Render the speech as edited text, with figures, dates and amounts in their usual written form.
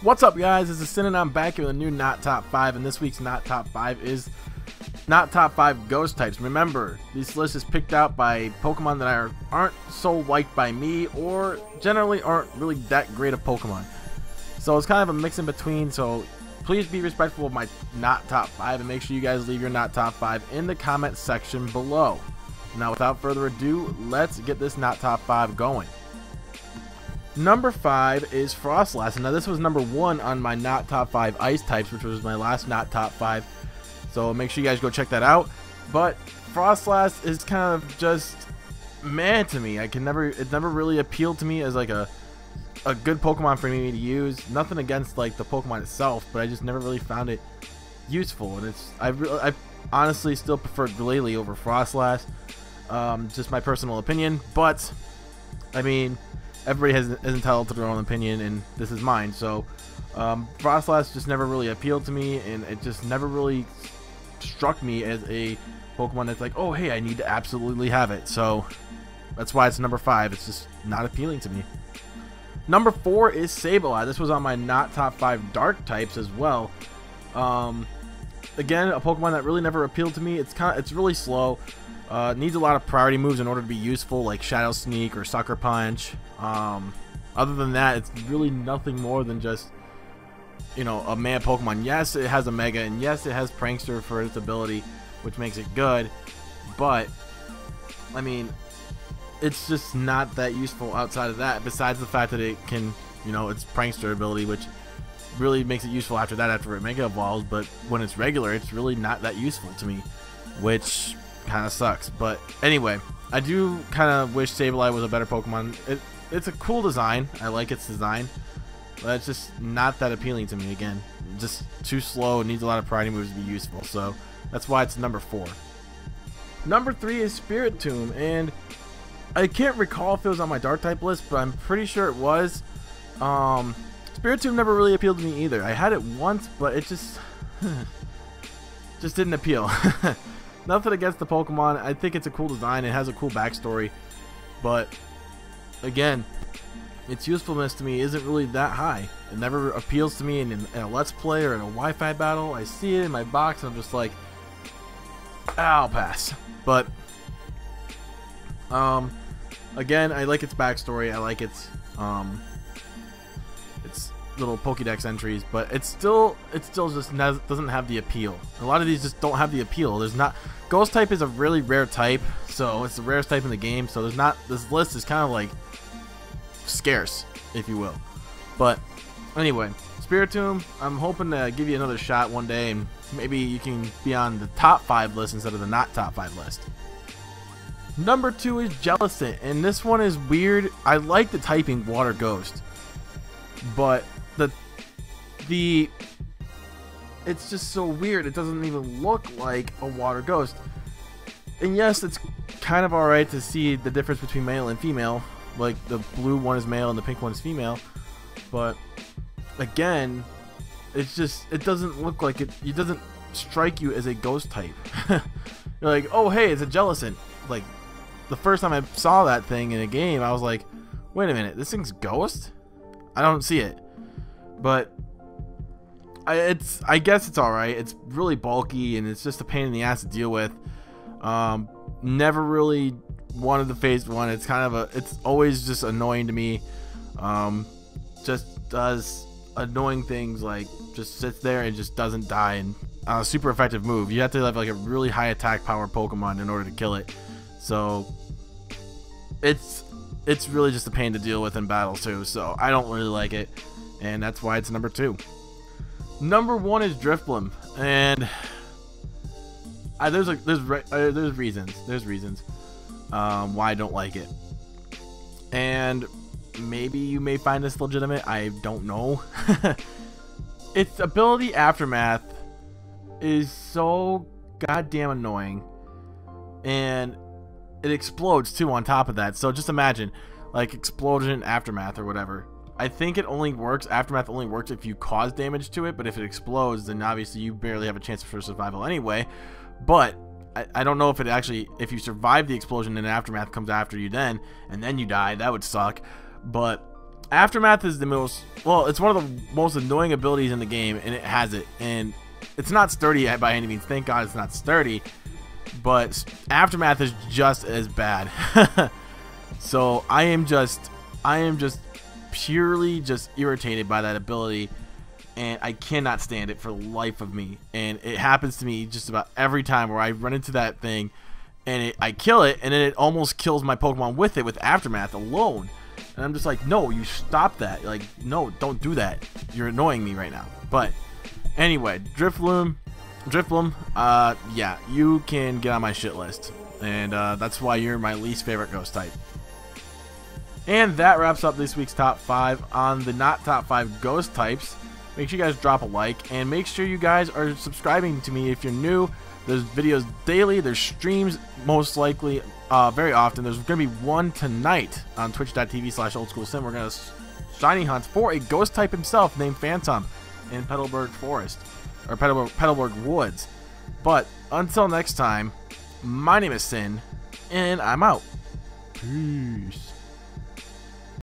What's up, guys? This is Sin, and I'm back here with a new Not Top 5, and this week's Not Top 5 is Not Top 5 Ghost types. Remember, this list is picked out by Pokemon that aren't so liked by me, or generally aren't really that great of Pokemon. So it's kind of a mix in between, so please be respectful of my Not Top 5, and make sure you guys leave your Not Top 5 in the comment section below. Now, without further ado, let's get this Not Top 5 going. Number 5 is Frostlass. Now, this was number 1 on my Not Top 5 Ice types, which was my last Not Top 5. So make sure you guys go check that out. But Frostlass is kind of just meh to me. It never really appealed to me as like a good Pokemon for me to use. Nothing against like the Pokemon itself, but I just never really found it useful. And I honestly still prefer Glalie over Frostlass. Just my personal opinion, but I mean, everybody is entitled to their own opinion, and this is mine. So Frostlass just never really appealed to me, and it just never really struck me as a Pokemon that's like, oh hey, I need to absolutely have it. So that's why it's number 5. It's just not appealing to me. Number 4 is Sableye. This was on my Not Top 5 Dark types as well. Again, a Pokemon that really never appealed to me. It's really slow. Needs a lot of priority moves in order to be useful, like Shadow Sneak or Sucker Punch. Other than that, it's really nothing more than just, you know, a mega Pokemon. Yes, it has a Mega, and yes, it has Prankster for its ability, which makes it good. But I mean, it's just not that useful outside of that. Besides the fact that it can, you know, its Prankster ability, which really makes it useful after that, after it Mega Evolves. But when it's regular, it's really not that useful to me, which kind of sucks. But anyway, I do kind of wish Sableye was a better Pokemon. It's a cool design. I like its design, but it's just not that appealing to me. Again, just too slow. It needs a lot of priority moves to be useful. So that's why it's number 4. Number 3 is Spiritomb, and I can't recall if it was on my Dark type list, but I'm pretty sure it was. Spiritomb never really appealed to me either. I had it once, but it just didn't appeal. Nothing against the Pokemon. I think it's a cool design. It has a cool backstory, but again, its usefulness to me isn't really that high. It never appeals to me in a Let's Play or in a Wi-Fi battle. I see it in my box and I'm just like, I'll pass. But again, I like its backstory. I like its little Pokédex entries, but it still just doesn't have the appeal. A lot of these just don't have the appeal. There's not. Ghost type is a really rare type, so it's the rarest type in the game. So there's not. This list is kind of like scarce, if you will. But anyway, Spiritomb, I'm hoping to give you another shot one day, and maybe you can be on the top 5 list instead of the not top 5 list. Number 2 is Jellicent, and this one is weird. I like the typing Water Ghost, but it's just so weird. It doesn't even look like a Water Ghost. And yes, it's kind of alright to see the difference between male and female. Like the blue one is male and the pink one is female. But again, it doesn't look like it. It doesn't strike you as a ghost type. You're like, oh hey, it's a Jellicent. Like the first time I saw that thing in a game, I was like, wait a minute, this thing's ghost? I don't see it. But I guess it's alright. It's really bulky and it's just a pain in the ass to deal with. Never really wanted the phase 1. It's kind of it's always just annoying to me. Just does annoying things, like just sits there and just doesn't die, and a super effective move. You have to have like a really high attack power Pokemon in order to kill it. So it's really just a pain to deal with in battle too. So I don't really like it, and that's why it's number 2. Number 1 is Drifblim, and there's reasons why I don't like it, and maybe you may find this legitimate. I don't know. Its ability Aftermath is so goddamn annoying, and it explodes too on top of that. So just imagine, like, Explosion Aftermath or whatever. I think Aftermath only works if you cause damage to it, but if it explodes, then obviously you barely have a chance for survival anyway. But I don't know if if you survive the explosion and Aftermath comes after you and then you die, that would suck. But Aftermath is the most, well, it's one of the most annoying abilities in the game, and it has it. And it's not sturdy by any means. Thank God it's not sturdy. But Aftermath is just as bad. So I am just purely just irritated by that ability, and I cannot stand it for the life of me. And it happens to me just about every time where I run into that thing, and I kill it, and then it almost kills my Pokemon with it, with Aftermath alone. And I'm just like, no, you stop that. Like, no, don't do that. You're annoying me right now. But anyway, Drifloon, yeah, you can get on my shit list. And that's why you're my least favorite ghost type. And that wraps up this week's top 5 on the not top 5 ghost types. Make sure you guys drop a like, and make sure you guys are subscribing to me if you're new. There's videos daily, there's streams most likely very often. There's going to be one tonight on twitch.tv/oldschoolsim. We're going to shiny hunt for a ghost type himself named Phantom in Petalburg Forest, or Petalburg Woods. But until next time, my name is Sin, and I'm out. Peace.